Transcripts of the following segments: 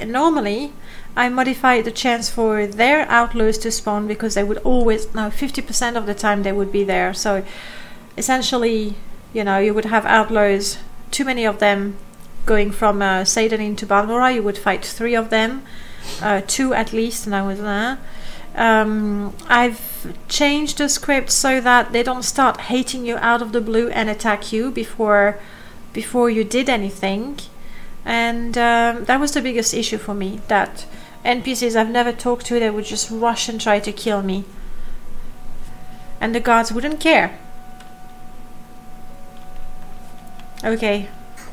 normally I modify the chance for their outlaws to spawn, because they would always, no, 50% of the time they would be there. So essentially, you know, you would have outlaws, too many of them, going from Satan into Balmora. You would fight 3 of them, 2 at least, and I was there. I've changed the script so that they don't start hating you out of the blue and attack you before you did anything. And that was the biggest issue for me, that NPCs I've never talked to, they would just rush and try to kill me, and the guards wouldn't care. Okay,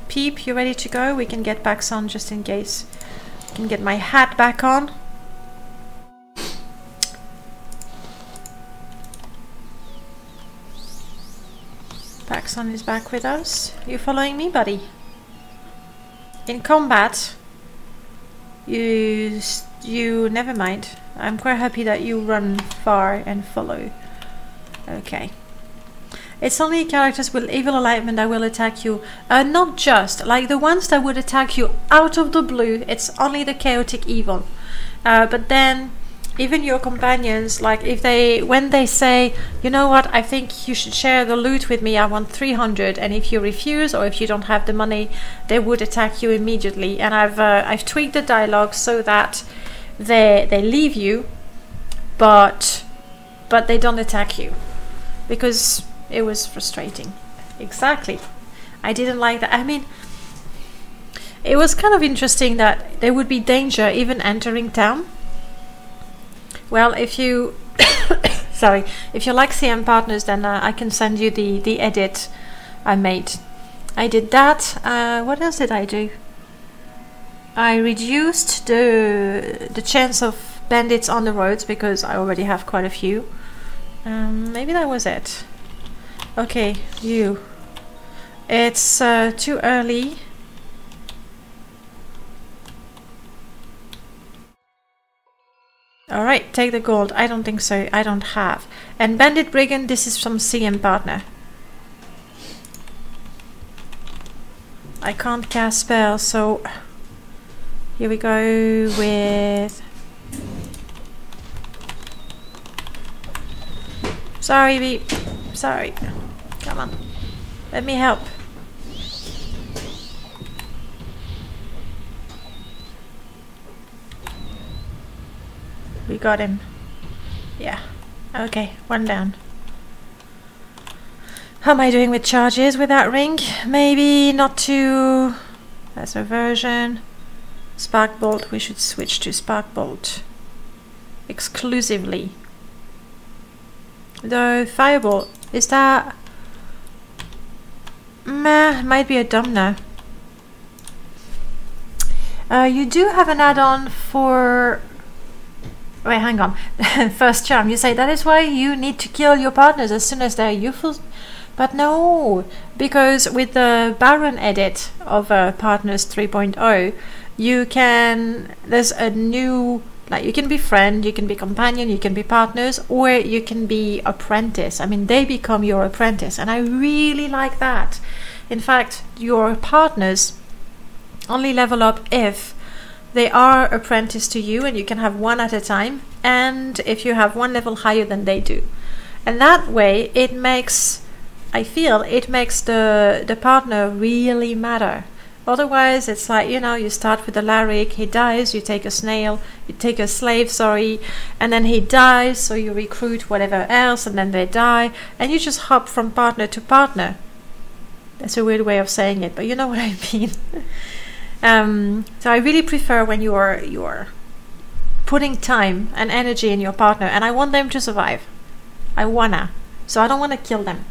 Peep, you ready to go? We can get back on just in case. I can get my hat back on. Paxson is back with us. You following me, buddy? In combat, you never mind. I'm quite happy that you run far and follow. Okay. It's only characters with evil alignment that will attack you. Not just like the ones that would attack you out of the blue. It's only the chaotic evil. But then even your companions, like if when they say, you know what, I think you should share the loot with me, I want 300, and if you refuse or if you don't have the money, they would attack you immediately. And I've tweaked the dialogue so that they leave you, but they don't attack you, because it was frustrating. Exactly. I didn't like that. I mean, it was kind of interesting that there would be danger even entering town. Well, if you sorry, if you like CM Partners, then I can send you the edit I made. I did that. What else did I do? I reduced the chance of bandits on the roads, because I already have quite a few. Maybe that was it. Okay, you. It's too early. Alright, take the gold. I don't think so. I don't have. And Bandit Brigand, this is from CM Partner. I can't cast spells, so here we go with... Sorry, Beep. Sorry. Come on. Let me help. We got him. Yeah. Okay, 1 down. How am I doing with charges with that ring? Maybe not too... That's a version. Spark Bolt. We should switch to Spark Bolt. Exclusively. The Firebolt. Is that... Meh, might be a Dunmer. You do have an add-on for... Wait, hang on. First charm. You say that is why you need to kill your partners as soon as they're youthful. But no, because with the Baron edit of Partners 3.0, you can... There's a new... Like, you can be friend, you can be companion, you can be partners, or you can be apprentice. I mean, they become your apprentice, and I really like that. In fact, your partners only level up if they are apprentice to you, and you can have 1 at a time, and if you have 1 level higher than they do. And that way, it makes, I feel, it makes the partner really matter. Otherwise, it's like, you know, you start with a Larrick, he dies, you take a slave, sorry, and then he dies, so you recruit whatever else, and then they die, and you just hop from partner to partner. That's a weird way of saying it, but you know what I mean. So I really prefer when you're putting time and energy in your partner, and I want them to survive. I wanna. So I don't want to kill them.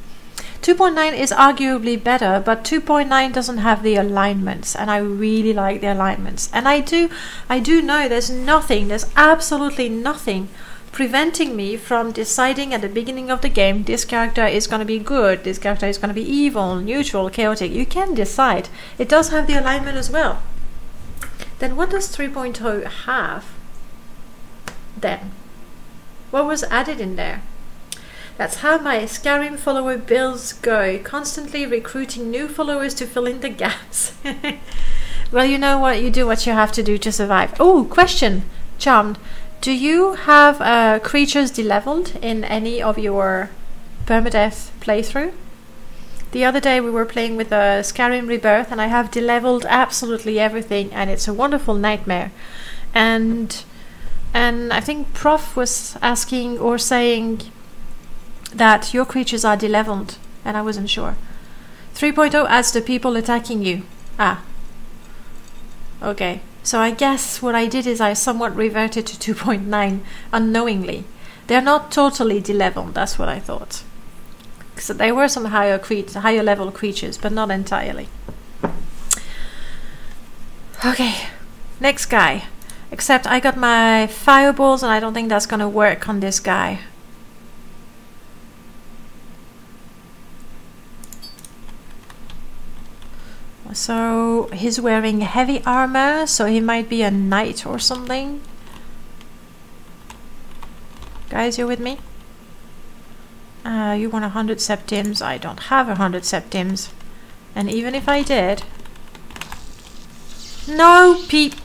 2.9 is arguably better, but 2.9 doesn't have the alignments, and I really like the alignments. And I do know there's absolutely nothing preventing me from deciding at the beginning of the game, this character is going to be good, this character is going to be evil, neutral, chaotic. You can decide. It does have the alignment as well. Then what does 3.0 have? Then what was added in there? That's how my Skyrim follower builds go, constantly recruiting new followers to fill in the gaps. Well, you know what? You do what you have to do to survive. Oh, question, Charmed. Do you have creatures deleveled in any of your permadeath playthrough? The other day we were playing with Skyrim Rebirth, and I have deleveled absolutely everything, and it's a wonderful nightmare. And I think Prof was asking or saying that your creatures are deleveled, and I wasn't sure. 3.0 adds the people attacking you. Ah. Okay. So I guess what I did is I somewhat reverted to 2.9 unknowingly. They're not totally deleveled, that's what I thought. So there were some higher level creatures, but not entirely. Okay, next guy. Except I got my fireballs and I don't think that's gonna work on this guy. So he's wearing heavy armor, so he might be a knight or something. Guys, you with me? You want 100 septims. I don't have 100 septims. And even if I did... No, Pete!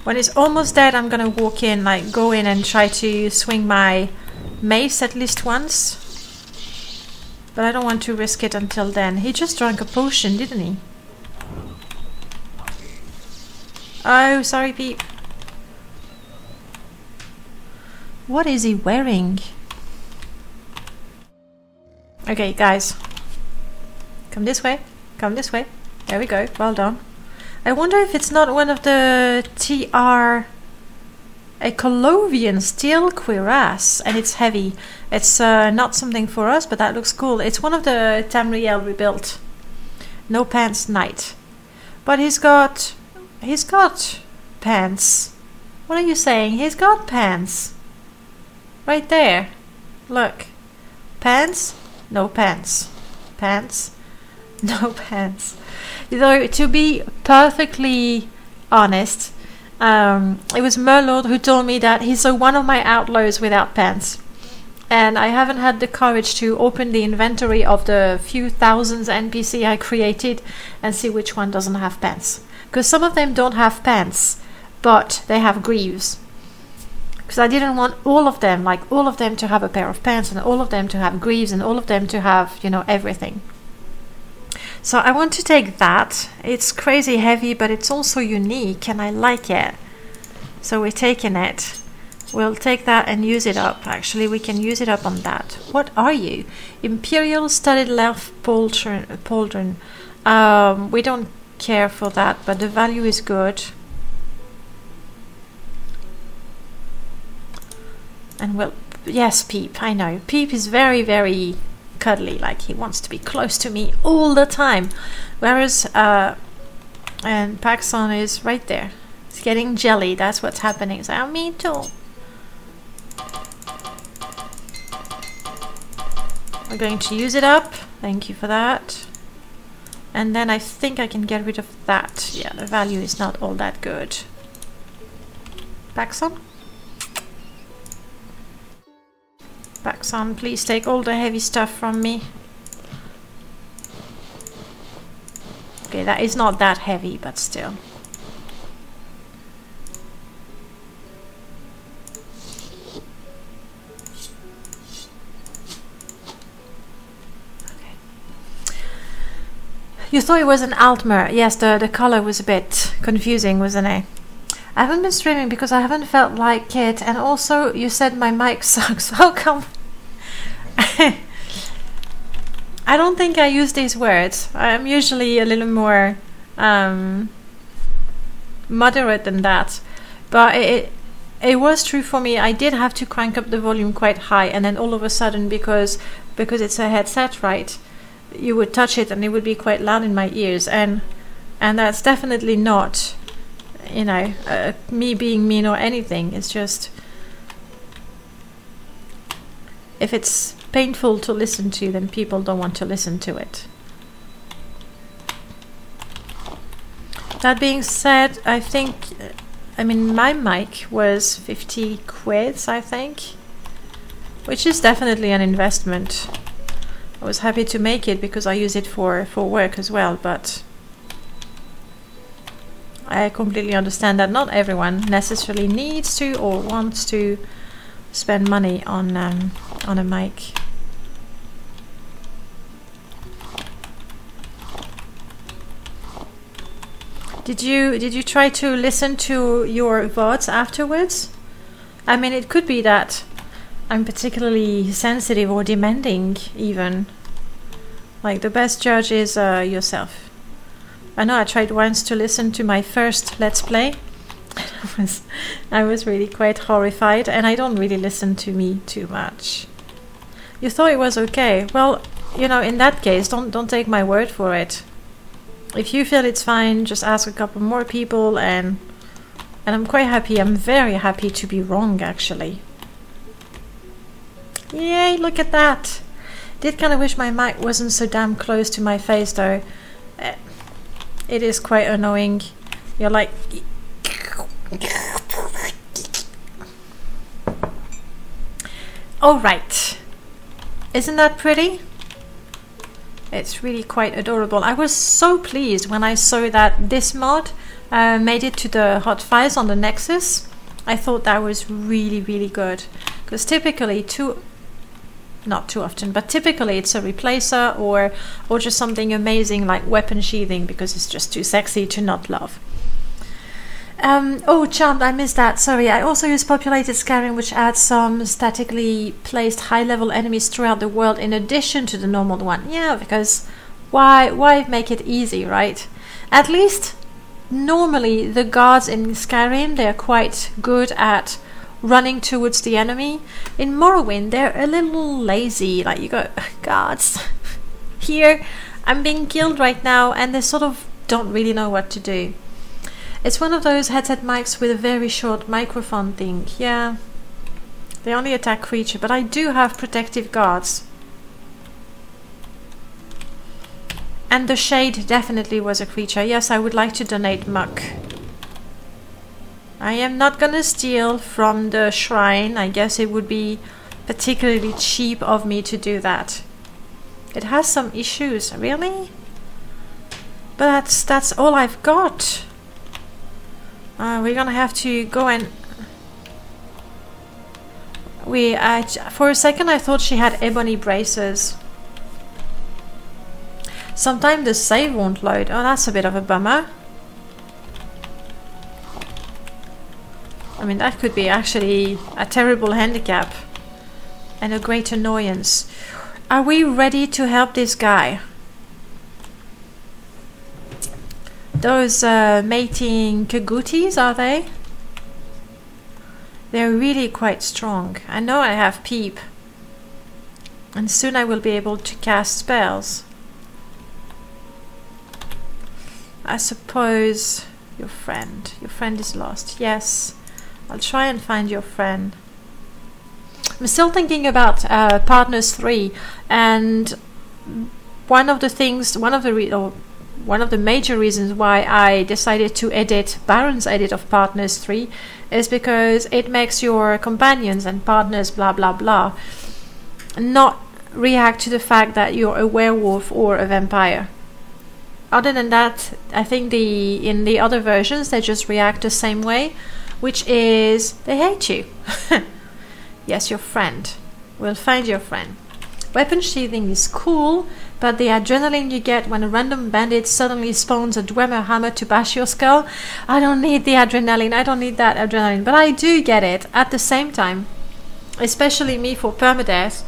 When it's almost dead, I'm gonna walk in, like go in and try to swing my mace at least once. But I don't want to risk it until then. He just drank a potion, didn't he? Oh, sorry, Pete. What is he wearing? Okay, guys. Come this way. Come this way. There we go. Well done. I wonder if it's not one of the TR... A Colovian steel cuirass, and it's heavy. It's not something for us, but that looks cool. It's one of the Tamriel rebuilt. No pants knight. But he's got pants. What are you saying? He's got pants. Right there. Look. Pants? No pants. Pants? No pants. You know, to be perfectly honest, it was Merlord who told me that he's one of my outlaws without pants. And I haven't had the courage to open the inventory of the few thousands NPC I created and see which one doesn't have pants. Because some of them don't have pants, but they have greaves. Because I didn't want all of them, like all of them to have a pair of pants and all of them to have greaves and all of them to have, you know, everything. So I want to take that. It's crazy heavy, but it's also unique and I like it. So we're taking it. We'll take that and use it up. Actually, we can use it up on that. What are you? Imperial Studded Laugh Pauldron. We don't care for that, but the value is good. And well, yes, Peep, I know. Peep is very, very cuddly, like he wants to be close to me all the time. Whereas, and Paxson is right there. He's getting jelly, that's what's happening. So, oh, me too. We're going to use it up. Thank you for that. And then I think I can get rid of that. Yeah, the value is not all that good. Paxson? Paxson, please take all the heavy stuff from me. Okay, that is not that heavy, but still. Okay. You thought it was an Altmer. Yes, the color was a bit confusing, wasn't it? I haven't been streaming because I haven't felt like it, and also you said my mic sucks. How come? I don't think I use these words. I'm usually a little more moderate than that, but it was true for me. I did have to crank up the volume quite high, and then all of a sudden, because it's a headset, right, you would touch it and it would be quite loud in my ears, and that's definitely not, you know, me being mean or anything. It's just, if it's painful to listen to, then people don't want to listen to it. That being said, I think, I mean, my mic was 50 quid, I think, which is definitely an investment. I was happy to make it because I use it for work as well, but I completely understand that not everyone necessarily needs to or wants to spend money on a mic. Did you try to listen to your VODs afterwards? I mean, it could be that I'm particularly sensitive or demanding even. Like, the best judge is yourself. I know I tried once to listen to my first Let's Play. I was really quite horrified, and I don't really listen to me too much. You thought it was okay. Well, you know, in that case, don't take my word for it. If you feel it's fine, just ask a couple more people, and I'm quite happy. I'm very happy to be wrong, actually. Yay, look at that. Did kind of wish my mic wasn't so damn close to my face, though. It is quite annoying. You're like... Alright. Isn't that pretty? It's really quite adorable. I was so pleased when I saw that this mod made it to the hot files on the Nexus. I thought that was really, really good. Because typically, not too often, but typically it's a replacer or just something amazing like weapon sheathing, because it's just too sexy to not love. Oh, Charmed, I missed that. Sorry. I also use populated Skyrim, which adds some statically placed high-level enemies throughout the world in addition to the normal one. Yeah, because why make it easy, right? At least normally the guards in Skyrim, they're quite good at running towards the enemy. In Morrowind, they're a little lazy. Like, you go, guards, here, I'm being killed right now, and they sort of don't really know what to do. It's one of those headset mics with a very short microphone thing. Yeah, they only attack creature, but I do have protective guards. And the shade definitely was a creature. Yes, I would like to donate muck. I am not gonna steal from the shrine. I guess it would be particularly cheap of me to do that. It has some issues, really? But that's all I've got. We're gonna have to go and... for a second I thought she had ebony braces. Sometimes the save won't load. Oh, that's a bit of a bummer. I mean, that could be actually a terrible handicap and a great annoyance. Are we ready to help this guy? Those mating kagoutis, are they? They're really quite strong. I know I have Peep. And soon I will be able to cast spells. I suppose your friend is lost. Yes, I'll try and find your friend. I'm still thinking about Partners 3, and one of the major reasons why I decided to edit Baron's edit of Partners 3 is because it makes your companions and partners blah blah blah not react to the fact that you're a werewolf or a vampire. Other than that, I think in the other versions they just react the same way, which is they hate you. Yes, your friend. We'll find your friend. Weapon sheathing is cool, but the adrenaline you get when a random bandit suddenly spawns a Dunmer hammer to bash your skull, I don't need the adrenaline. I don't need that adrenaline, but I do get it at the same time. Especially me for permadeath.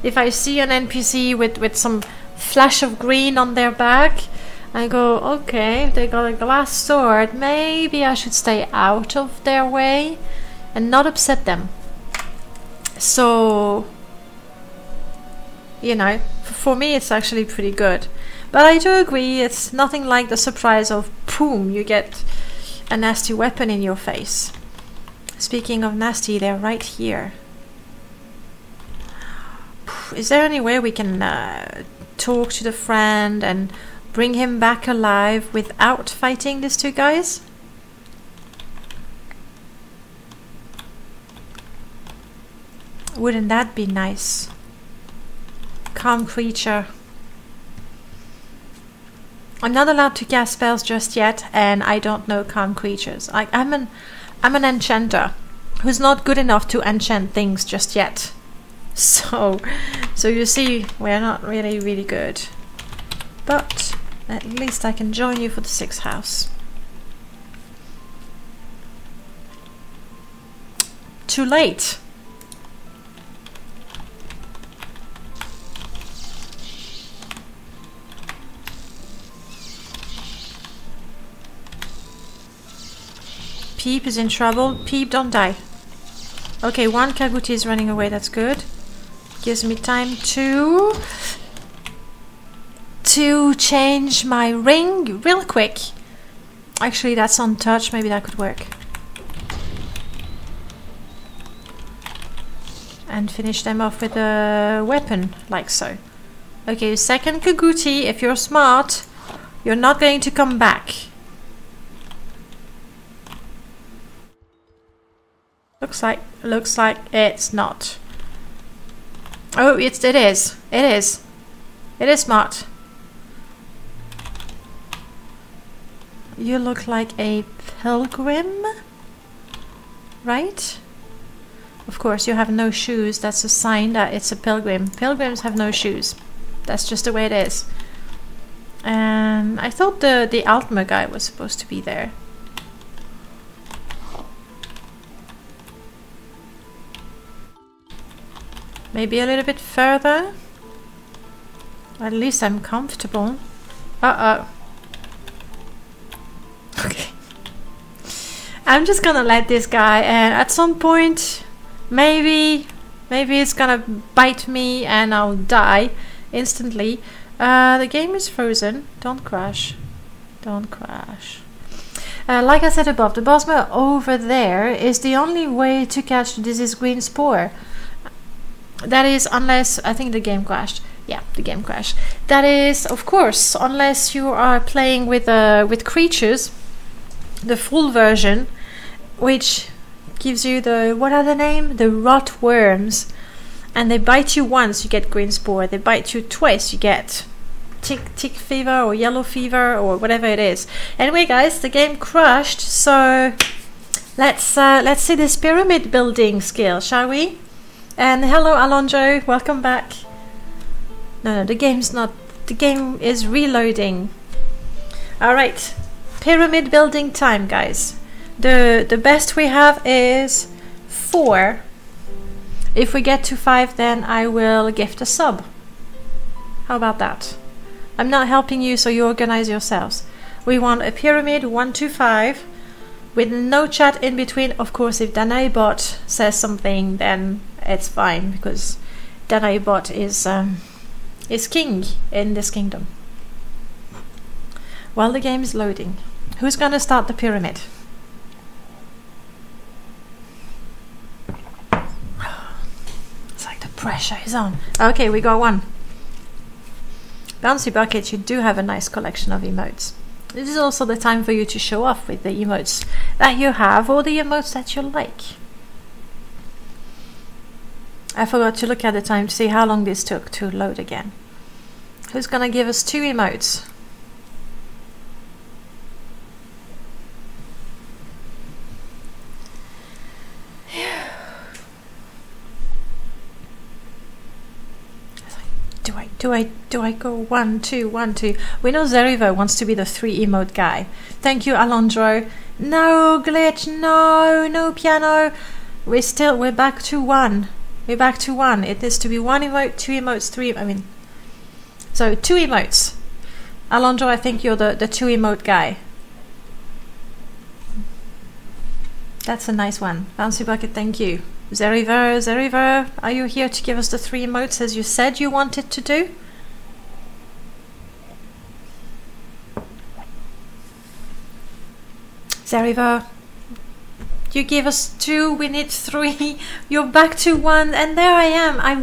If I see an NPC with some flash of green on their back, I go, okay, if they got a glass sword, maybe I should stay out of their way and not upset them. So, you know, for me it's actually pretty good. But I do agree, it's nothing like the surprise of, boom, you get a nasty weapon in your face. Speaking of nasty, they're right here. Is there any way we can talk to the friend and bring him back alive without fighting these two guys? Wouldn't that be nice? calm creature. I'm not allowed to cast spells just yet, and I don't know calm creatures. I'm an enchanter who's not good enough to enchant things just yet. So you see, we're not really good. But at least I can join you for the 6th house. Too late. Peep is in trouble. Peep, don't die. Okay, one Kaguti is running away. That's good. Gives me time to change my ring real quick. Actually, that's on touch. Maybe that could work. And finish them off with a weapon, like so. Okay, second Kaguti, if you're smart, you're not going to come back. Looks like it's not. Oh, it is. It is. It is smart. You look like a pilgrim, right? Of course, you have no shoes. That's a sign that it's a pilgrim. Pilgrims have no shoes. That's just the way it is. And I thought the Altmer guy was supposed to be there. Maybe a little bit further. At least I'm comfortable. Uh-oh. Okay. I'm just gonna let this guy, and at some point, maybe it's gonna bite me and I'll die instantly. The game is frozen. Don't crash. Don't crash. Like I said above, the Bosmer over there is the only way to catch the disease green spore. That is, unless, I think the game crashed. Yeah, the game crashed. That is, of course, unless you are playing with creatures, the full version, which gives you the, what are the name? The rot worms. And they bite you once, you get green spore. They bite you twice, you get tick fever or yellow fever or whatever it is. Anyway, guys, the game crashed, so let's see this pyramid building skill, shall we? And hello, Alonso, welcome back. No, the game's not. The game is reloading. All right, pyramid building time, guys. The best we have is 4. If we get to 5, then I will gift a sub. How about that? I'm not helping you, so you organize yourselves. We want a pyramid 1 to 5 with no chat in between. Of course, if Danaebot says something, then it's fine, because Danaebot is king in this kingdom. While the game is loading, who's gonna start the pyramid? It's like the pressure is on. Okay, we got 1. Bouncy Bucket, you do have a nice collection of emotes. This is also the time for you to show off with the emotes that you have, or the emotes that you like. I forgot to look at the time to see how long this took to load again. Who's gonna give us 2 emotes? Do I go 1, 2, 1, 2? We know Zerivo wants to be the 3 emote guy. Thank you, Alondro. No glitch, no piano. We're back to 1. We're back to 1. It needs to be 1 emote, 2 emotes, 3. So 2 emotes. Alondro, I think you're the 2 emote guy. That's a nice one. Bouncy Bucket, thank you. Zeriver, are you here to give us the 3 emotes as you said you wanted to do? Zeriver, you gave us 2, we need 3, you're back to 1, and there I am. I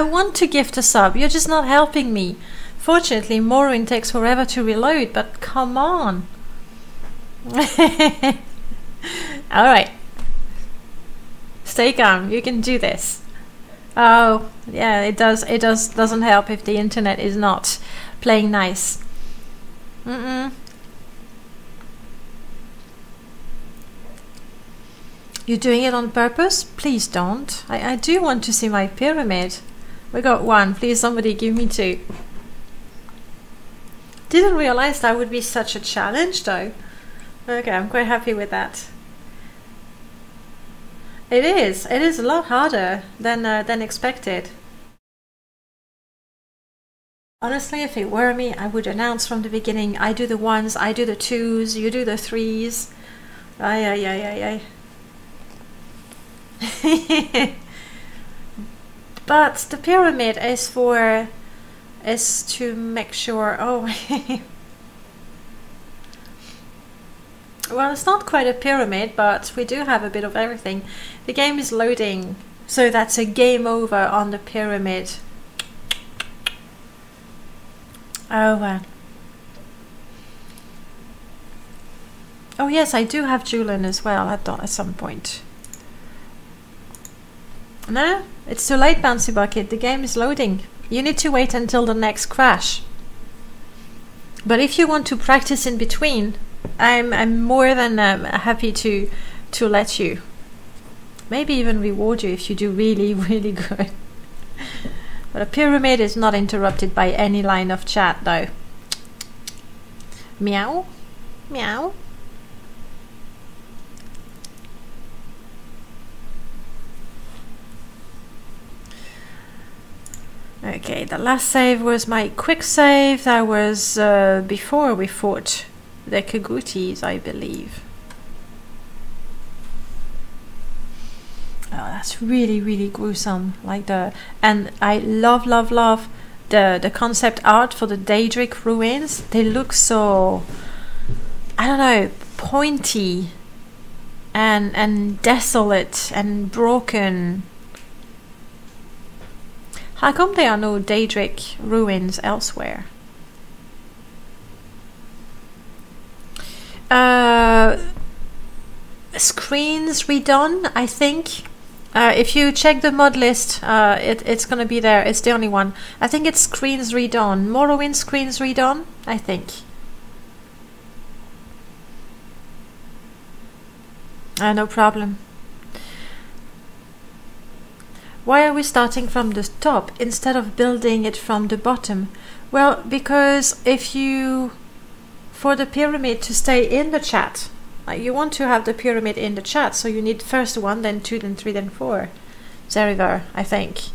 want to gift a sub, you're just not helping me. Fortunately, Morrowind takes forever to reload, but come on. Alright. Stay calm, you can do this. Oh, yeah, it does. It doesn't help if the internet is not playing nice. You're doing it on purpose? Please don't. I do want to see my pyramid. We got one. Please, somebody give me two. Didn't realize that would be such a challenge, though. Okay, I'm quite happy with that. It is. It is a lot harder than expected. Honestly, if it were me, I would announce from the beginning, I do the ones, I do the twos, you do the threes. Ay. But the pyramid is to make sure. Oh, well, it's not quite a pyramid, but we do have a bit of everything. The game is loading, so that's a game over on the pyramid. Oh, oh yes, I do have Julian as well at some point. No, it's too late, Bouncy Bucket. The game is loading. You need to wait until the next crash. But if you want to practice in between, I'm more than happy to let you. Maybe even reward you if you do really, really good. But a pyramid is not interrupted by any line of chat, though. Meow, meow. Okay, the last save was my quick save. That was before we fought the Kagutis, I believe. Oh, that's really, really gruesome. And I love the concept art for the Daedric ruins. They look so, I don't know, pointy and desolate and broken. How come there are no Daedric ruins elsewhere? Screens redone, I think. If you check the mod list, it's gonna be there. It's the only one. I think it's screens redone. Morrowind screens redone, I think. No problem. Why are we starting from the top instead of building it from the bottom? Well, because for the pyramid to stay in the chat, you want to have the pyramid in the chat, so you need first 1, then 2, then 3, then 4. Zeriver, I think.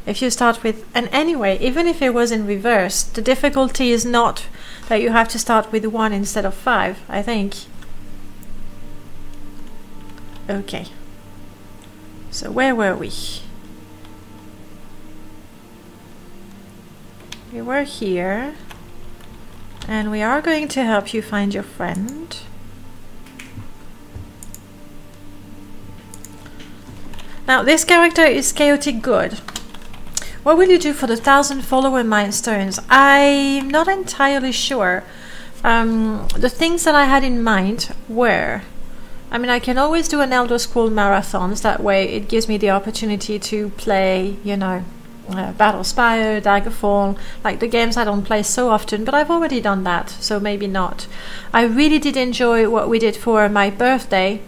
If you start with, and anyway, even if it was in reverse, the difficulty is not that you have to start with 1 instead of 5, I think. Okay. So where were we? We were here, and we are going to help you find your friend. Now, this character is chaotic good. What will you do for the 1,000 follower milestones? I'm not entirely sure. The things that I had in mind were, I mean, I can always do an Elder Scroll marathons. That way it gives me the opportunity to play, you know, Battlespire, Daggerfall, like the games I don't play so often, but I've already done that, so maybe not. I really did enjoy what we did for my birthday,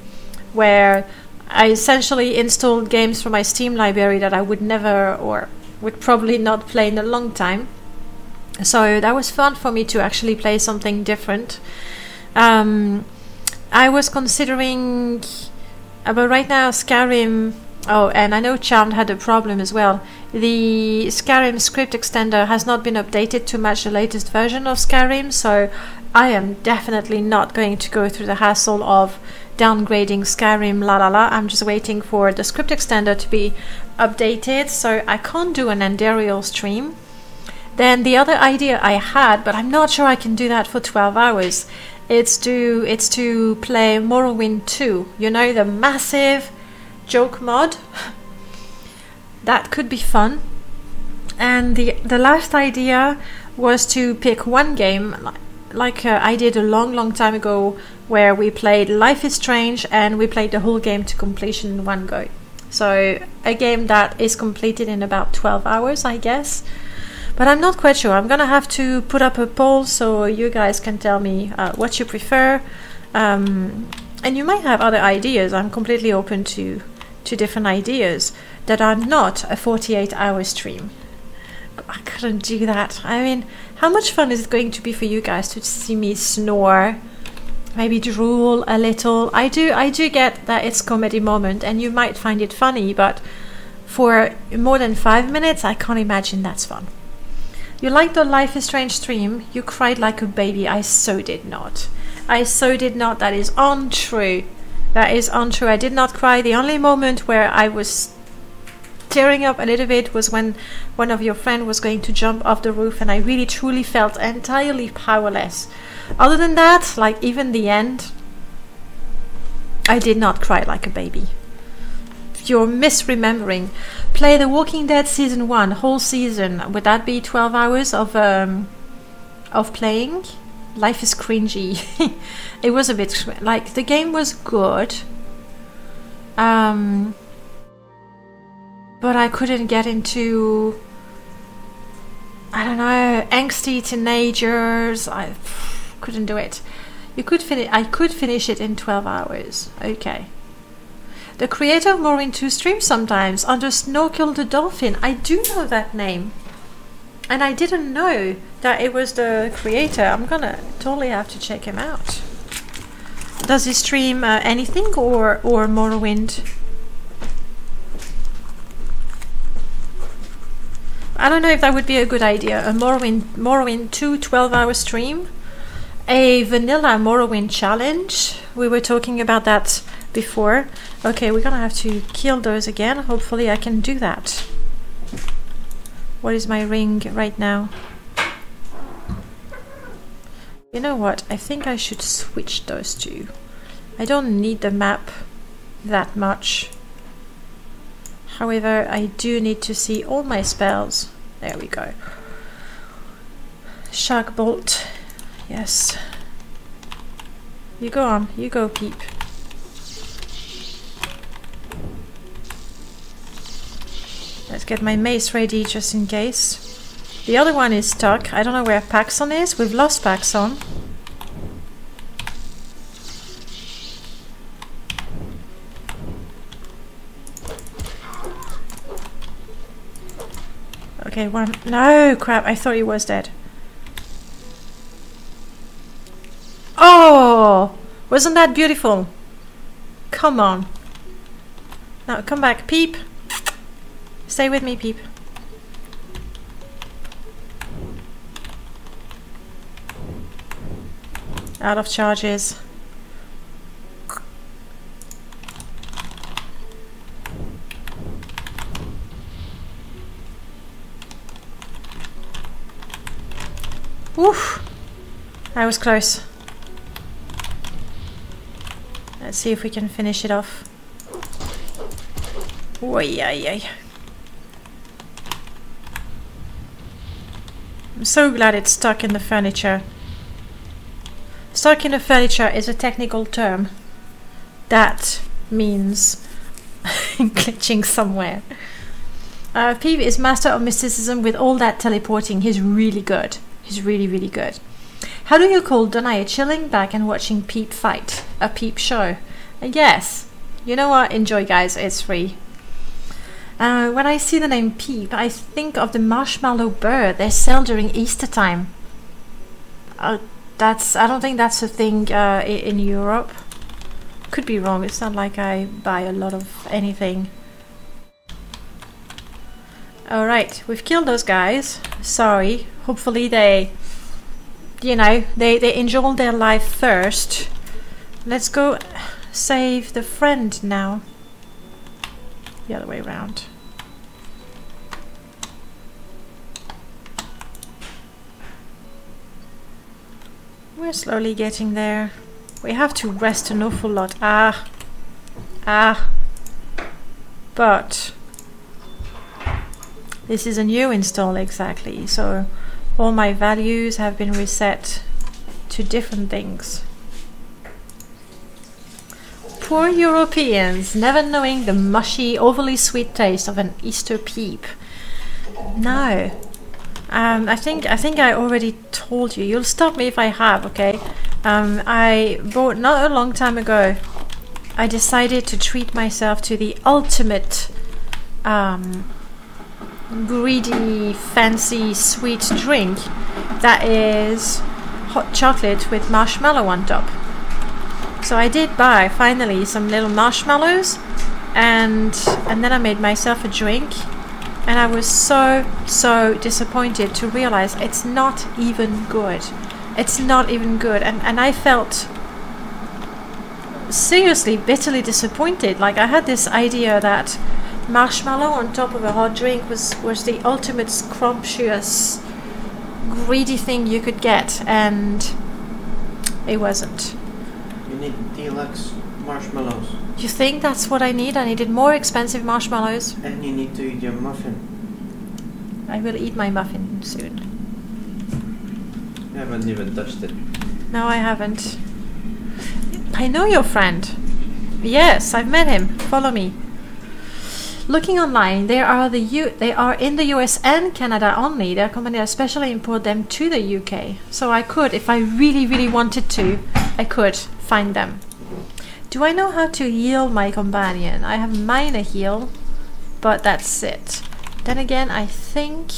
where I essentially installed games from my Steam library that I would never or would probably not play in a long time. So that was fun for me to actually play something different. I was considering, but right now Skyrim, oh, and I know Charmed had a problem as well. The Skyrim script extender has not been updated to match the latest version of Skyrim, so I am definitely not going to go through the hassle of downgrading Skyrim, I'm just waiting for the script extender to be updated, so I can't do an Andariel stream. Then the other idea I had, but I'm not sure I can do that for 12 hours, it's to play Morrowind 2, you know, the massive joke mod. That could be fun. And the last idea was to pick one game, like I did a long time ago, where we played Life is Strange and we played the whole game to completion in one go. So a game that is completed in about 12 hours, I guess. But I'm not quite sure. I'm gonna have to put up a poll so you guys can tell me what you prefer. And you might have other ideas. I'm completely open to different ideas that are not a 48-hour stream. I couldn't do that. I mean, how much fun is it going to be for you guys to see me snore? Maybe drool a little. I do get that it's comedy moment and you might find it funny, but for more than 5 minutes, I can't imagine that's fun. You liked the Life is Strange stream. You cried like a baby. I so did not. I so did not. That is untrue. That is untrue. I did not cry. The only moment where I was tearing up a little bit was when one of your friends was going to jump off the roof, and I really truly felt entirely powerless. Other than that, like even the end, I did not cry like a baby. You're misremembering. Play The Walking Dead season 1, whole season. Would that be 12 hours of playing? Life is cringy. It was a bit like the game was good, but I couldn't get into, I don't know, angsty teenagers. I couldn't do it. You could finish. I could finish it in 12 hours. Okay. The creator of Morrowind 2 streams sometimes under Snorkel the Dolphin. I do know that name. And I didn't know that it was the creator. I'm gonna totally have to check him out. Does he stream anything or Morrowind? I don't know if that would be a good idea. A Morrowind 2 12-hour stream. A vanilla Morrowind challenge. We were talking about that before. Okay, we're gonna have to kill those again. Hopefully I can do that. What is my ring right now? You know what? I think I should switch those two. I don't need the map that much. However, I do need to see all my spells. There we go. Shark Bolt. Yes. You go on. You go, Peep. Let's get my mace ready just in case. The other one is stuck. I don't know where Paxson is. We've lost Paxson. Okay, one. No, crap. I thought he was dead. Oh! Wasn't that beautiful? Come on. Now, come back, Peep. Stay with me, Peep. Out of charges. Woof! I was close. Let's see if we can finish it off. Oy, ay, ay. I'm so glad it's stuck in the furniture. Stuck in the furniture is a technical term. That means glitching somewhere. Peep is master of mysticism with all that teleporting. He's really good. He's really, really good. How do you call Dunmer? Chilling back and watching Peep fight. A Peep show. Yes. You know what? Enjoy, guys. It's free. When I see the name Peep, I think of the marshmallow bird they sell during Easter time. I don't think that's a thing in Europe. Could be wrong. It's not like I buy a lot of anything. Alright, we've killed those guys. Sorry. Hopefully they, you know, they enjoy their life first. Let's go save the friend now. The other way around. We're slowly getting there. We have to rest an awful lot. But this is a new install exactly, so all my values have been reset to different things. Poor Europeans, never knowing the mushy, overly sweet taste of an Easter peep. No. I think I already told you. You'll stop me if I have, okay? I bought, not a long time ago, I decided to treat myself to the ultimate greedy, fancy, sweet drink that is hot chocolate with marshmallow on top. So I did buy finally some little marshmallows, and then I made myself a drink, and I was so disappointed to realize it's not even good. It's not even good, and I felt seriously bitterly disappointed. Like, I had this idea that marshmallow on top of a hot drink was the ultimate scrumptious greedy thing you could get, and it wasn't. You need deluxe marshmallows. You think that's what I need? I needed more expensive marshmallows. And you need to eat your muffin. I will eat my muffin soon. You haven't even touched it. No, I haven't. I know your friend. Yes, I've met him. Follow me. Looking online, they are in the US and Canada only. They're a company that specially import them to the UK. So I could, if I really wanted to, I could find them. Do I know how to heal my companion? I have minor heal, but that's it. Then again, I think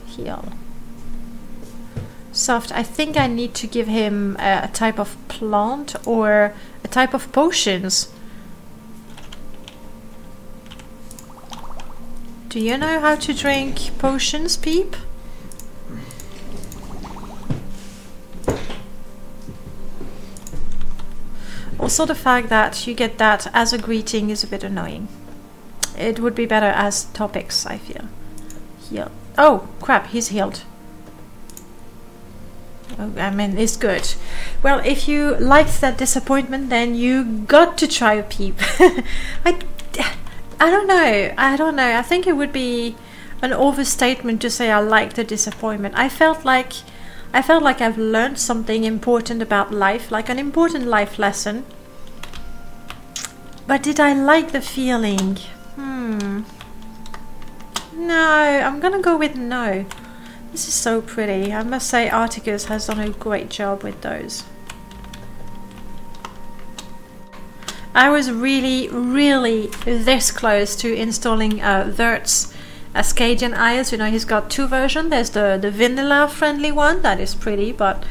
heal. Soft. I think I need to give him a type of plant or a type of potions. Do you know how to drink potions, Peep? Also, the fact that you get that as a greeting is a bit annoying. It would be better as topics, I feel. Heal. Oh, crap, he's healed. Oh, I mean, it's good. Well, if you liked that disappointment, then you got to try a Peep. I don't know. I think it would be an overstatement to say I like the disappointment. I felt like I've learned something important about life, like an important life lesson. But did I like the feeling? No, I'm gonna go with no. This is so pretty. I must say Articus has done a great job with those. I was really this close to installing Vert's Ascadian Isles. You know, he's got two versions. There's the vanilla friendly one that is pretty, but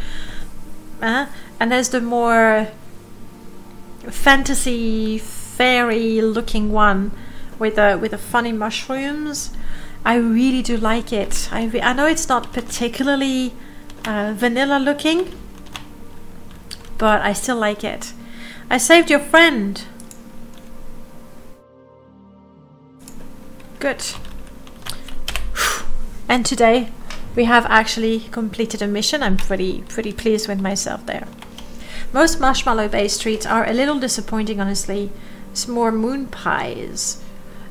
and there's the more fantasy fairy looking one with the funny mushrooms. I really do like it. I know it's not particularly vanilla looking, but I still like it. I saved your friend. Good. And today we have actually completed a mission. I'm pretty pleased with myself there. Most marshmallow based treats are a little disappointing, honestly. It's more moon pies,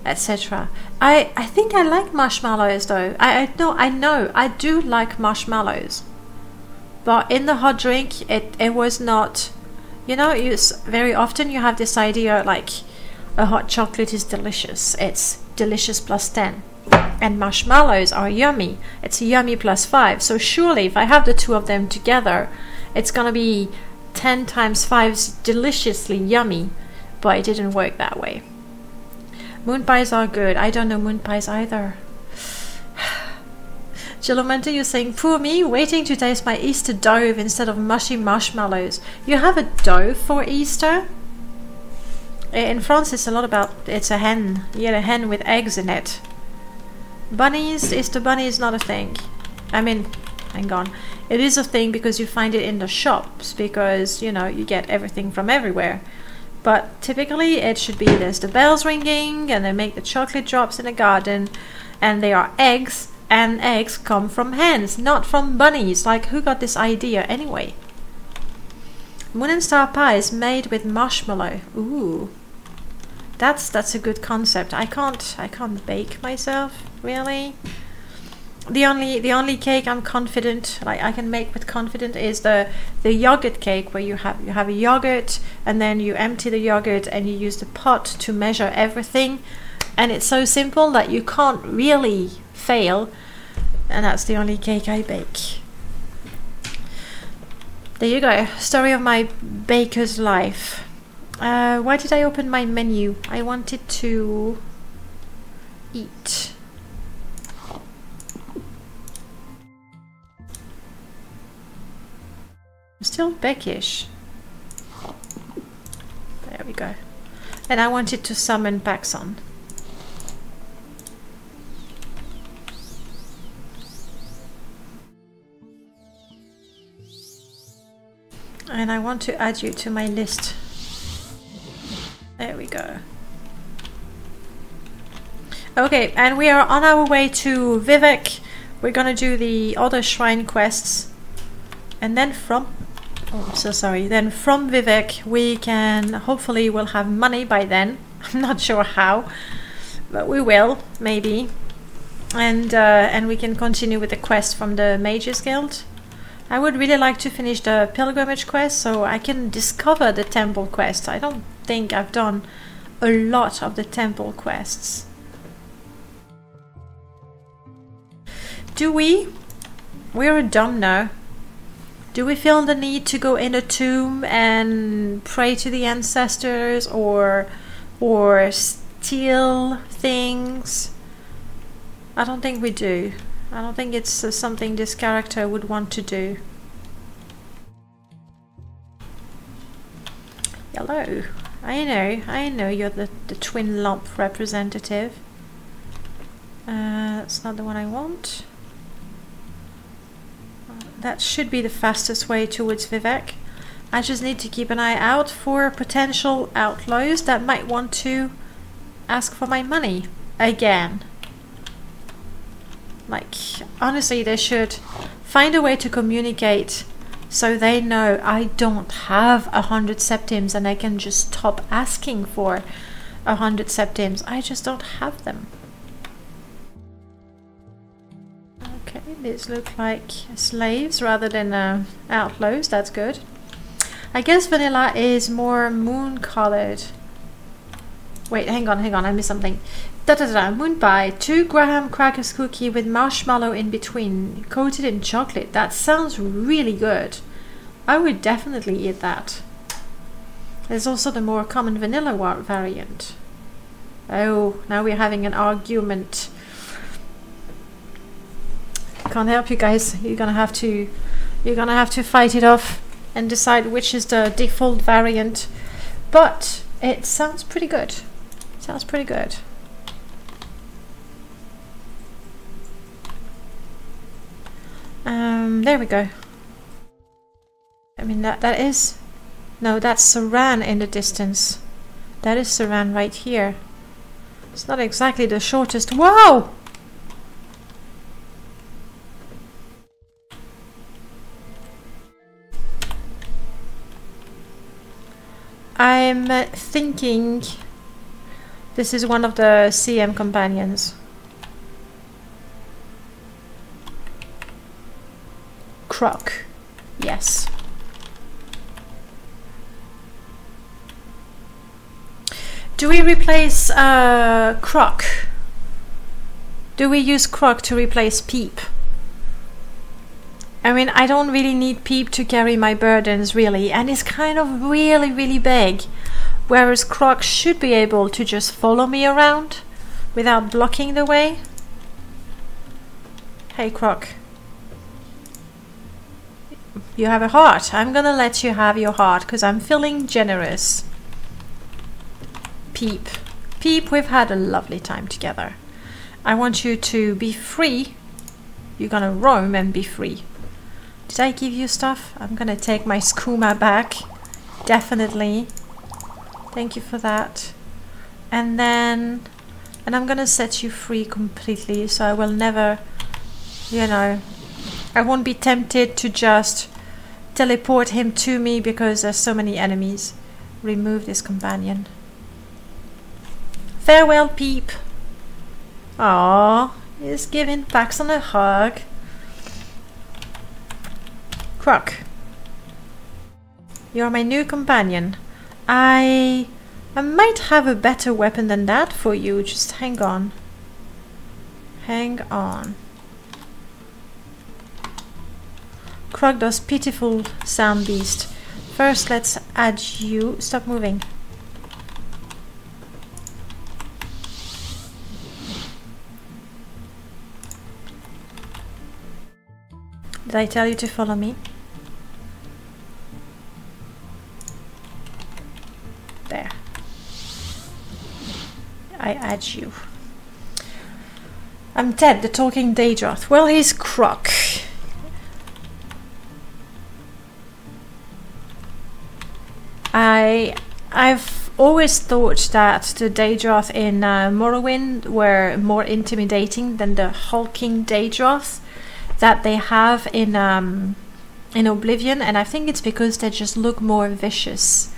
etc. I think I like marshmallows though. I know I do like marshmallows, but in the hot drink it was not. You know, very often you have this idea like a hot chocolate is delicious. It's delicious plus 10. And marshmallows are yummy. It's yummy plus 5. So surely if I have the two of them together, it's gonna be 10 times 5 deliciously yummy. But it didn't work that way. Moon pies are good. I don't know moon pies either. Chilomenta, you're saying, poor me, waiting to taste my Easter dough instead of mushy marshmallows. You have a dough for Easter? In France, it's a lot about, it's a hen. You get a hen with eggs in it. Bunnies, Easter bunny is not a thing. I mean, hang on. It is a thing because you find it in the shops, because, you know, you get everything from everywhere. But typically, it should be, there's the bells ringing, and they make the chocolate drops in the garden, and they are eggs. And eggs come from hens, not from bunnies. Like, who got this idea anyway? Moon and star pie is made with marshmallow. Ooh, that's a good concept. I can't bake myself, really. the only cake I'm confident, like I can make with confidence, is the yogurt cake, where you have a yogurt and then you empty the yogurt and you use the pot to measure everything, and it's so simple that you can't really fail, and that's the only cake I bake. There you go, story of my baker's life. Why did I open my menu? I wanted to eat. I'm still beckish. There we go. And I wanted to summon Paxson. And I want to add you to my list. There we go. Okay, and we are on our way to Vivek. We're gonna do the other shrine quests. And then from... oh, I'm so sorry. Then from Vivek, we can... hopefully we'll have money by then. I'm not sure how. But we will, maybe. And we can continue with the quest from the Mages Guild. I would really like to finish the pilgrimage quest so I can discover the temple quest. I don't think I've done a lot of the temple quests. Do we? We're a Dunmer. Do we feel the need to go in a tomb and pray to the ancestors or steal things? I don't think we do. I don't think it's something this character would want to do. Hello. I know you're the twin lump representative. That's not the one I want. That should be the fastest way towards Vivek. I just need to keep an eye out for potential outlaws that might want to ask for my money again. Like, honestly, they should find a way to communicate so they know I don't have 100 septims and I can just stop asking for 100 septims. I just don't have them. Okay, these look like slaves rather than outlaws. That's good. I guess vanilla is more moon-colored. Wait, hang on, I missed something. Moon pie, 2 graham crackers cookie with marshmallow in between, coated in chocolate. That sounds really good. I would definitely eat that. There's also the more common vanilla variant. Oh, now we're having an argument. Can't help you guys. You're gonna have to fight it off and decide which is the default variant. But it sounds pretty good. Sounds pretty good. There we go. I mean that is... no, that's Saran in the distance. That is Saran right here. It's not exactly the shortest... Wow! I'm thinking this is one of the CM companions. Croc. Yes. Do we replace Croc? Do we use Croc to replace Peep? I mean, I don't really need Peep to carry my burdens, really, and he's kind of really big. Whereas Croc should be able to just follow me around without blocking the way. Hey, Croc. You have a heart. I'm gonna let you have your heart because I'm feeling generous. Peep. Peep, we've had a lovely time together. I want you to be free. You're gonna roam and be free. Did I give you stuff? I'm gonna take my skooma back. Definitely. Thank you for that. And then... and I'm gonna set you free completely, so I will never... you know... I won't be tempted to just teleport him to me because there's so many enemies. Remove this companion. Farewell, Peep. Aww, He's giving Paxton a hug. Croc, you're my new companion. I might have a better weapon than that for you. Just hang on. Hang on. Croc does pitiful sound beast. First, let's add you. Stop moving. Did I tell you to follow me? There. I add you. I'm Ted, the talking Daedroth. Well, he's Croc. I've always thought that the Daedroth in Morrowind were more intimidating than the hulking Daedroth that they have in Oblivion, and I think it's because they just look more vicious.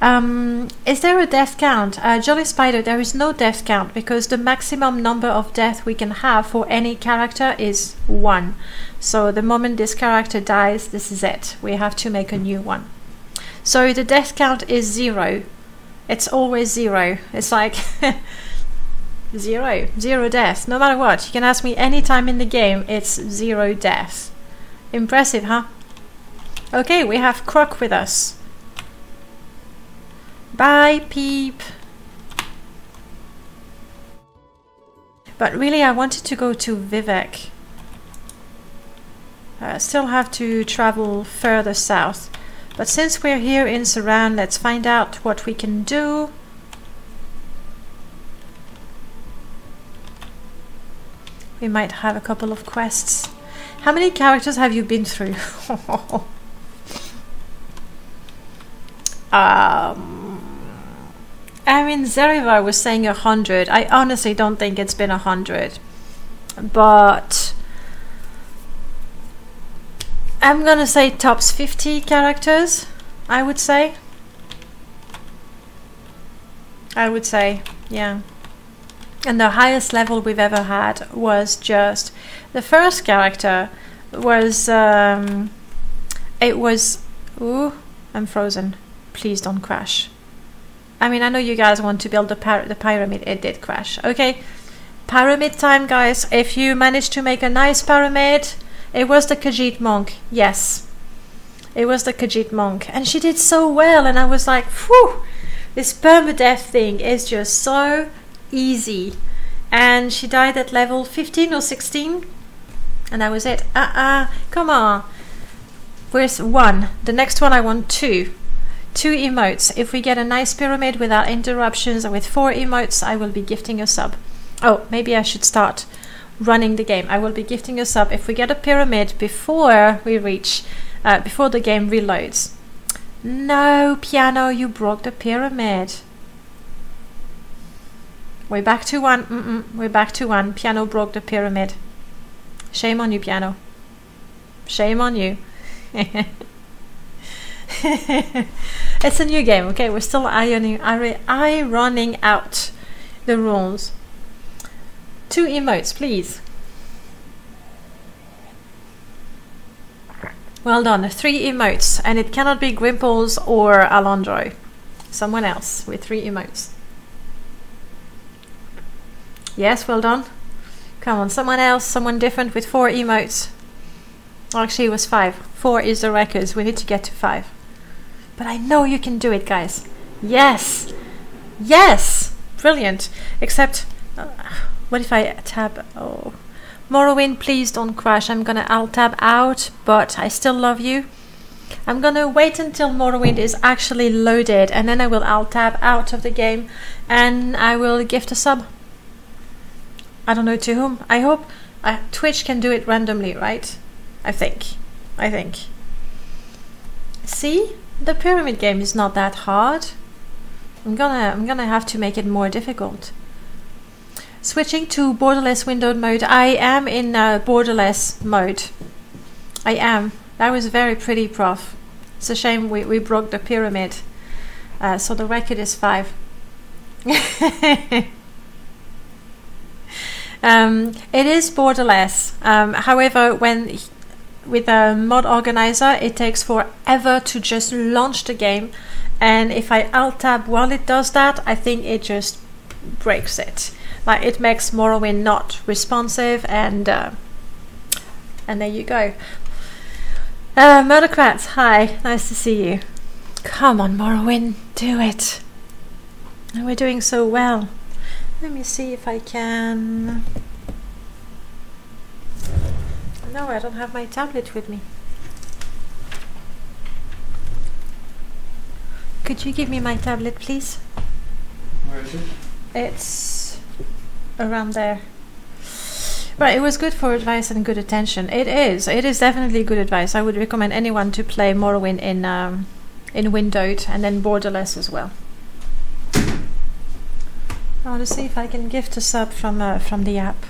Is there a death count? Jolly Spider, there is no death count because the maximum number of death we can have for any character is 1. So the moment this character dies, this is it. We have to make a new one. So the death count is 0. It's always 0. It's like 0 death. No matter what. You can ask me any time in the game, it's 0 death. Impressive, huh? Okay, we have Croc with us. Bye, Peep. But really, I wanted to go to Vivek. I still have to travel further south. But since we're here in Surround, let's find out what we can do. We might have a couple of quests. How many characters have you been through? I mean, Zerivar was saying 100. I honestly don't think it's been 100. But I'm gonna say tops 50 characters, I would say. Yeah. And the highest level we've ever had was just the first character was it was ooh, I'm frozen. Please don't crash. I mean, I know you guys want to build the pyramid. It did crash. Okay, pyramid time, guys. If you managed to make a nice pyramid, it was the Khajiit monk. Yes, it was the Khajiit monk, and she did so well. And I was like, whew, this permadeath thing is just so easy. And she died at level 15 or 16, and that was it. Come on. Where's 1? The next one I want 2. 2 emotes. If we get a nice pyramid without interruptions and with 4 emotes, I will be gifting a sub. Oh, maybe I should start running the game. I will be gifting a sub if we get a pyramid before we reach, before the game reloads. No, Piano, you broke the pyramid. We're back to 1. We're back to 1. Piano broke the pyramid. Shame on you, Piano. Shame on you. It's a new game, okay? We're still ironing out the rules. 2 emotes, please. Well done. 3 emotes, and it cannot be Grimples or Alondro. Someone else with 3 emotes. Yes, well done. Come on, someone else, someone different with 4 emotes. Actually, it was 5. 4 is the record. We need to get to 5. But I know you can do it, guys. Yes! Yes! Brilliant. Except, what if I tab? Oh. Morrowind, please don't crash. I'm gonna alt-tab out, but I still love you. I'm gonna wait until Morrowind is actually loaded, and then I will alt-tab out of the game, and I will gift a sub. I don't know to whom. I hope Twitch can do it randomly, right? I think. See? The pyramid game is not that hard. I'm gonna have to make it more difficult. Switching to borderless windowed mode. I am in borderless mode. I am. That was very pretty, Prof. It's a shame we broke the pyramid. So the record is 5. It is borderless. However, with a mod organizer, it takes forever to just launch the game, and if I alt tab while it does that, I think it just breaks it. Like, it makes Morrowind not responsive, and there you go. Murdercrats, hi, nice to see you. Come on, Morrowind, do it. And we're doing so well. Let me see if I can... No, I don't have my tablet with me. Could you give me my tablet, please? Where is it? It's around there. Right, it was good for advice and good attention. It is definitely good advice. I would recommend anyone to play Morrowind in windowed and then borderless as well. I want to see if I can gift a sub from the app.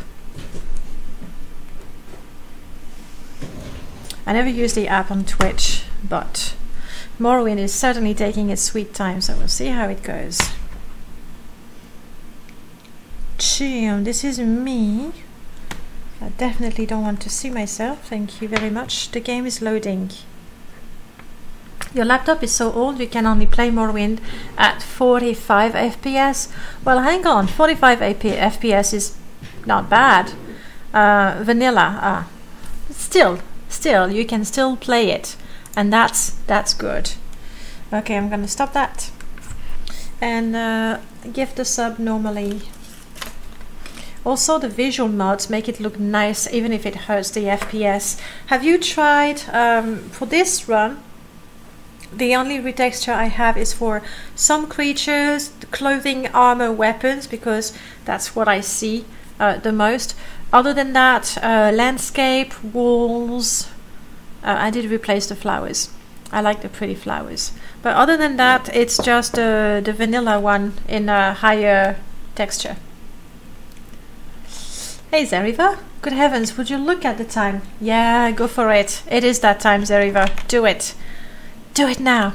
I never use the app on Twitch, but Morrowind is certainly taking its sweet time, so we'll see how it goes. Chim, this is me. I definitely don't want to see myself. Thank you very much. The game is loading. Your laptop is so old you can only play Morrowind at 45 FPS. Well, hang on, 45 FPS is not bad. Vanilla, still, you can still play it, and that's good. Okay, I'm gonna stop that and give the sub normally. Also, the visual mods make it look nice, even if it hurts the FPS. Have you tried for this run? The only retexture I have is for some creatures, clothing, armor, weapons, because that's what I see the most. Other than that, landscape, walls. I did replace the flowers. I like the pretty flowers. But other than that, it's just the vanilla one in a higher texture. Hey Zeriva, good heavens, would you look at the time? Yeah, go for it. It is that time, Zeriva. Do it. Do it now.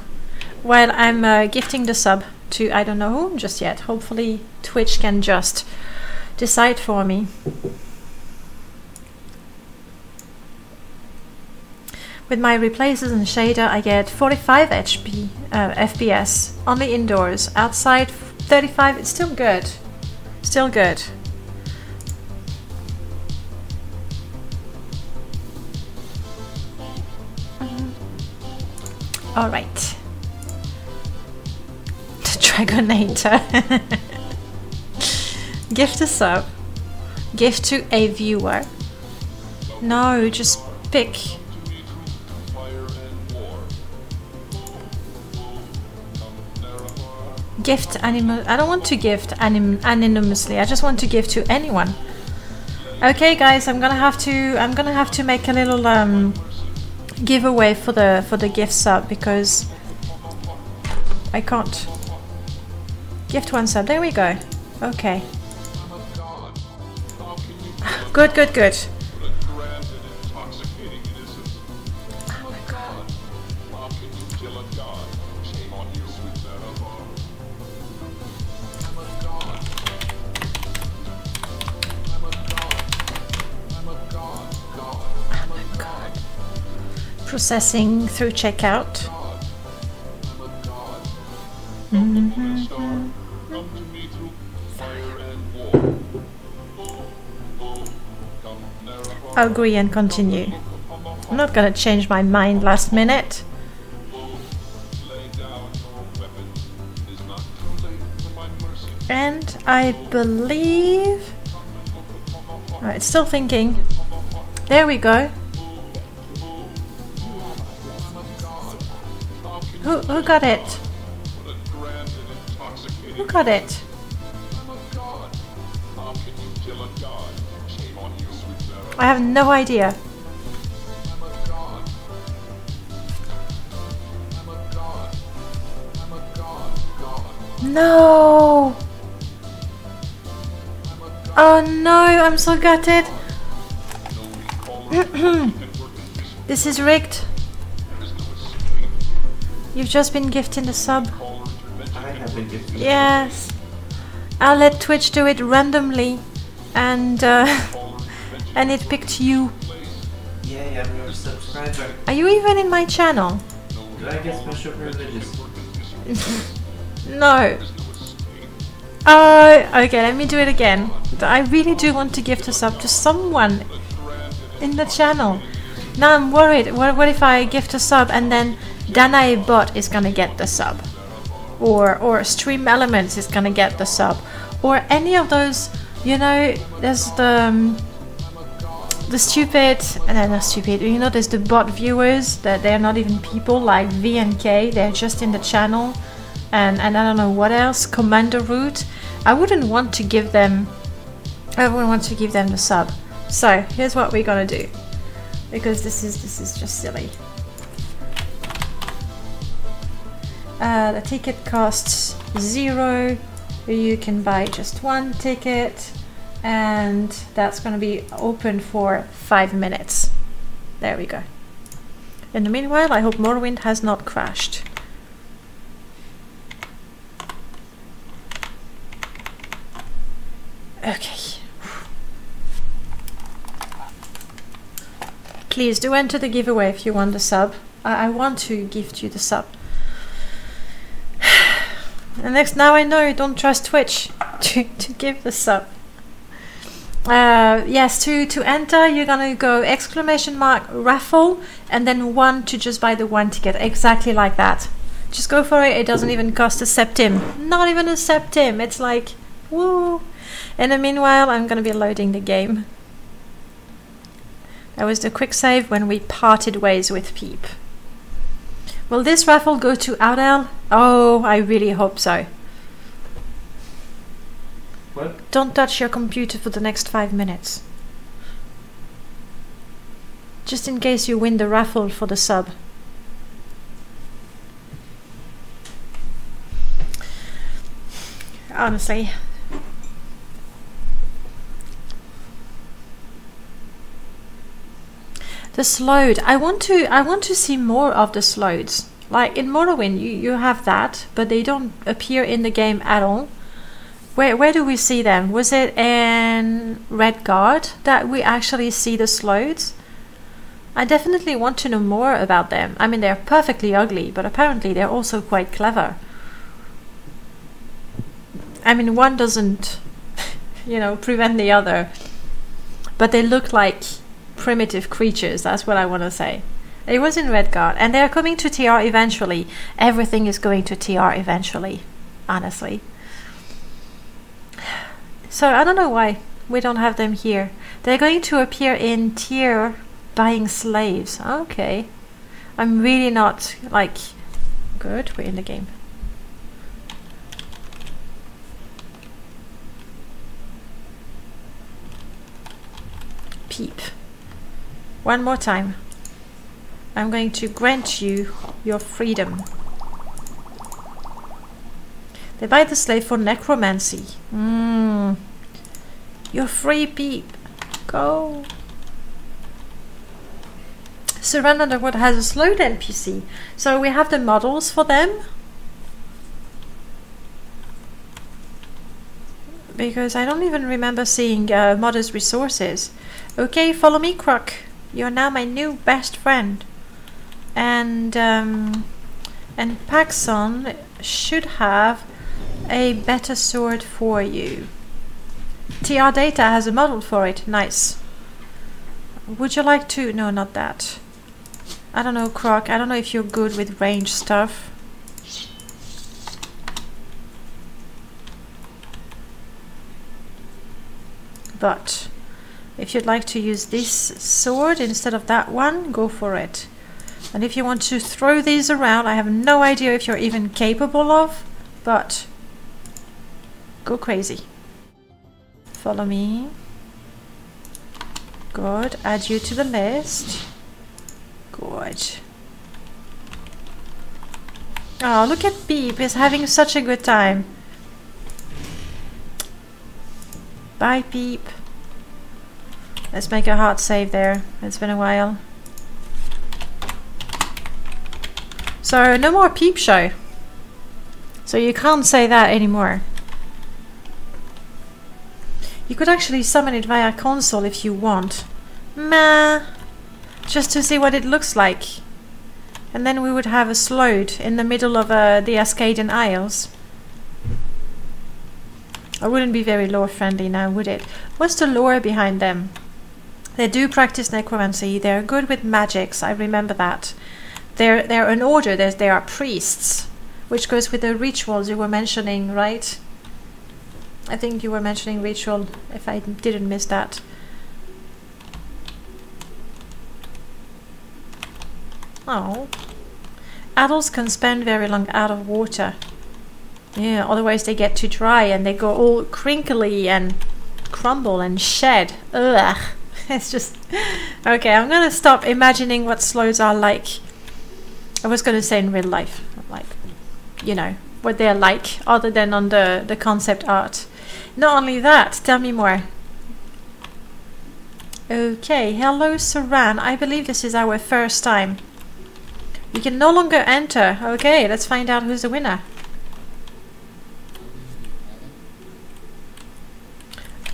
While I'm gifting the sub to I don't know whom just yet. Hopefully Twitch can just decide for me. With my replaces and shader, I get 45 FPS, only indoors. Outside, 35, it's still good. Still good. Alright. The Dragonator. Gift a sub. Gift to a viewer. No, just pick. Gift animal. I don't want to gift anonymously. I just want to give to anyone. Okay, guys, I'm gonna have to make a little giveaway for the gift sub because I can't gift one sub. There we go. Okay. Good, good, good. Processing through checkout. Agree and continue. I'm not gonna change my mind last minute. And I believe... Oh, it's still thinking. There we go. Who got it? Who got it? I have no idea. No! Oh no, I'm so gutted. This is rigged. You've just been gifting the sub. I have been gifting. Yes. I'll let Twitch do it randomly. and and it picked you. Yeah, I'm your subscriber. Are you even in my channel? Do I get special privileges? No. Okay, let me do it again. I really do want to gift a sub to someone in the channel. Now I'm worried. What if I gift a sub and then Danae bot is gonna get the sub? Or Stream Elements is gonna get the sub? Or any of those, you know, there's the stupid, and they're not stupid, you know, there's the bot viewers that they're not even people, like V and K, they're just in the channel, and I don't know what else, Commander Root. I wouldn't want to give them the sub. So here's what we're gonna do, because this is just silly. The ticket costs 0. You can buy just 1 ticket, and that's going to be open for 5 minutes. There we go. In the meanwhile, I hope Morrowind has not crashed. Okay. Please do enter the giveaway if you want the sub. I want to gift you the sub. And next, now I know you don't trust Twitch to give the sub. Yes, to enter, you're gonna go !raffle and then 1 to just buy the 1 ticket, exactly like that. Just go for it. It doesn't even cost a septim, not even a septim. It's like, woo. In the meanwhile, I'm gonna be loading the game. That was the quick save when we parted ways with Peep. Will this raffle go to Audel? Oh, I really hope so. What? Don't touch your computer for the next 5 minutes. Just in case you win the raffle for the sub. Honestly. The slode. I want to see more of the slodes. Like in Morrowind, you have that, but they don't appear in the game at all. Where do we see them? Was it in Redguard that we actually see the slodes? I definitely want to know more about them. I mean, they're perfectly ugly, but apparently they're also quite clever. I mean, one doesn't, you know, prevent the other, but they look like primitive creatures. That's what I want to say. It was in Redguard, and they're coming to TR eventually. Everything is going to TR eventually, honestly. So I don't know why we don't have them here. They're going to appear in tier buying slaves. Okay. I'm really not like good. We're in the game. Peep. One more time. I'm going to grant you your freedom. They buy the slave for necromancy. You're free, Peep. Go. Surrender Underwood has a slowed NPC. So we have the models for them. Because I don't even remember seeing modders resources. Okay, follow me, Croc. You're now my new best friend. And Paxson should have a better sword for you. TR Data has a model for it. Nice. Would you like to... No, not that. I don't know, Croc. I don't know if you're good with range stuff. But if you'd like to use this sword instead of that one, go for it. And if you want to throw these around, I have no idea if you're even capable of, but go crazy. Follow me. Good. Add you to the list. Good. Oh, look at Beep. He's having such a good time. Bye, Peep. Let's make a hard save there. It's been a while. So, no more Peep Show. So you can't say that anymore. You could actually summon it via console if you want. Meh. Just to see what it looks like. And then we would have a Slode in the middle of the Ascadian Isles. I wouldn't be very lore friendly now, would it? What's the lore behind them? They do practice necromancy. They're good with magics. I remember that. They're an order. They are priests, which goes with the rituals you were mentioning, right? I think you were mentioning ritual, if I didn't miss that. Oh. Adults can spend very long out of water. Yeah, otherwise they get too dry and they go all crinkly and crumble and shed. Ugh. It's just... Okay, I'm gonna stop imagining what slows are like. I was gonna say in real life. Like, you know, what they're like, other than on the concept art. Not only that, tell me more. Okay, hello Saran. I believe this is our first time. You can no longer enter. Okay, let's find out who's the winner.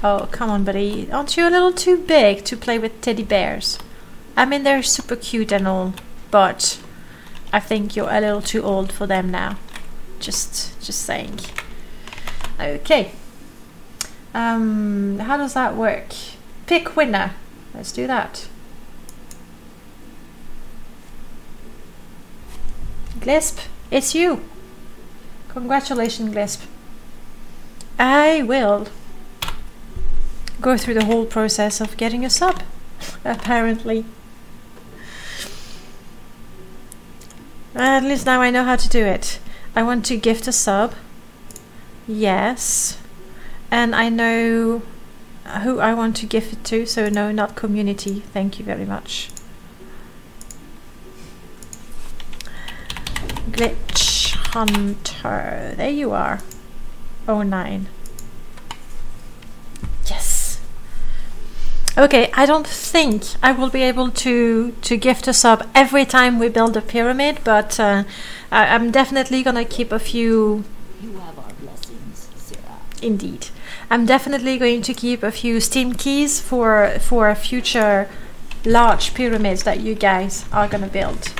Oh, come on, buddy. Aren't you a little too big to play with teddy bears? I mean, they're super cute and all, but I think you're a little too old for them now. Just saying. Okay. How does that work? Pick winner. Let's do that. Glisp, it's you. Congratulations, Glisp. I will go through the whole process of getting a sub, apparently. At least now I know how to do it. I want to gift a sub. Yes. And I know who I want to gift it to, so no, not community. Thank you very much. Glitch Hunter. There you are. 09. Yes. Okay, I don't think I will be able to gift a sub every time we build a pyramid, but I'm definitely gonna keep a few. You have our blessings, Sarah. Indeed. I'm definitely going to keep a few Steam keys for future large pyramids that you guys are gonna build.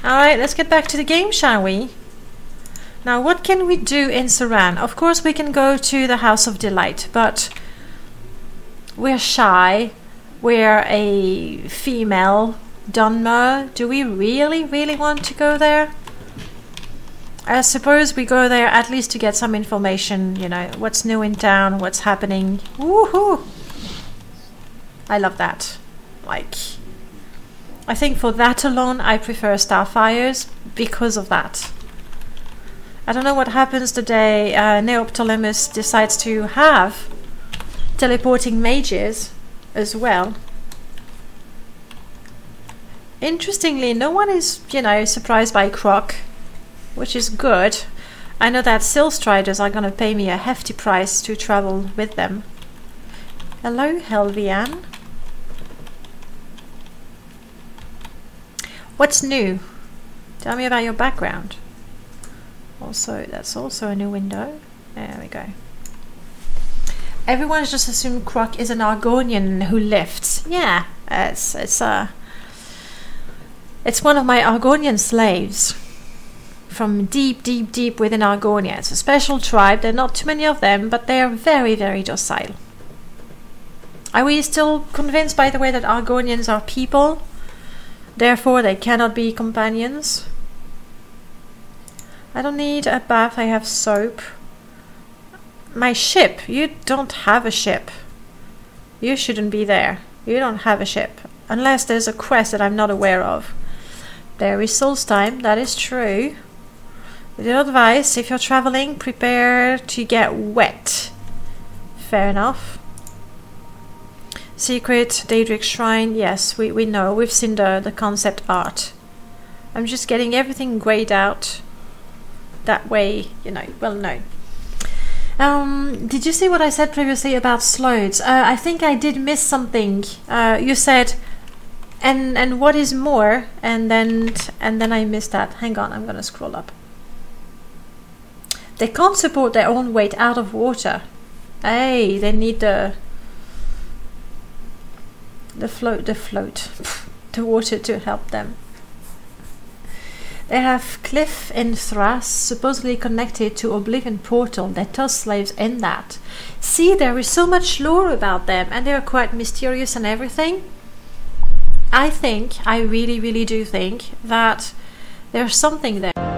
Alright, let's get back to the game, shall we? Now, what can we do in Saran? Of course, we can go to the House of Delight, but we're shy. We're a female Dunmer. Do we really want to go there? I suppose we go there at least to get some information, you know, what's new in town, what's happening. Woohoo! I love that. Like, I think for that alone, I prefer Starfires because of that. I don't know what happens the day Neoptolemus decides to have teleporting mages as well. Interestingly, no one is, you know, surprised by Croc, which is good. I know that Silstriders are gonna pay me a hefty price to travel with them. Hello, Helvian. What's new? Tell me about your background. Also, that's also a new window. There we go. Everyone's just assumed Croc is an Argonian who lifts. Yeah, it's one of my Argonian slaves from deep within Argonia. It's a special tribe. There are not too many of them, but they are very docile. Are we still convinced, by the way, that Argonians are people? Therefore, they cannot be companions. I don't need a bath, I have soap. My ship. You don't have a ship. You shouldn't be there. You don't have a ship. Unless there's a quest that I'm not aware of. There is Solstheim, that is true. The advice, if you're traveling, prepare to get wet. Fair enough. Secret Daedric Shrine, yes, we know. We've seen the concept art. I'm just getting everything grayed out. That way, you know, well known. Did you see what I said previously about Slodes? I think I did miss something. You said, and what is more, and then I missed that. Hang on, I'm gonna scroll up. They can't support their own weight out of water. Hey, they need the water to help them. They have Cliff in Thras, supposedly connected to Oblivion Portal that tells slaves in that. See, there is so much lore about them, and they are quite mysterious and everything. I really do think that there's something there.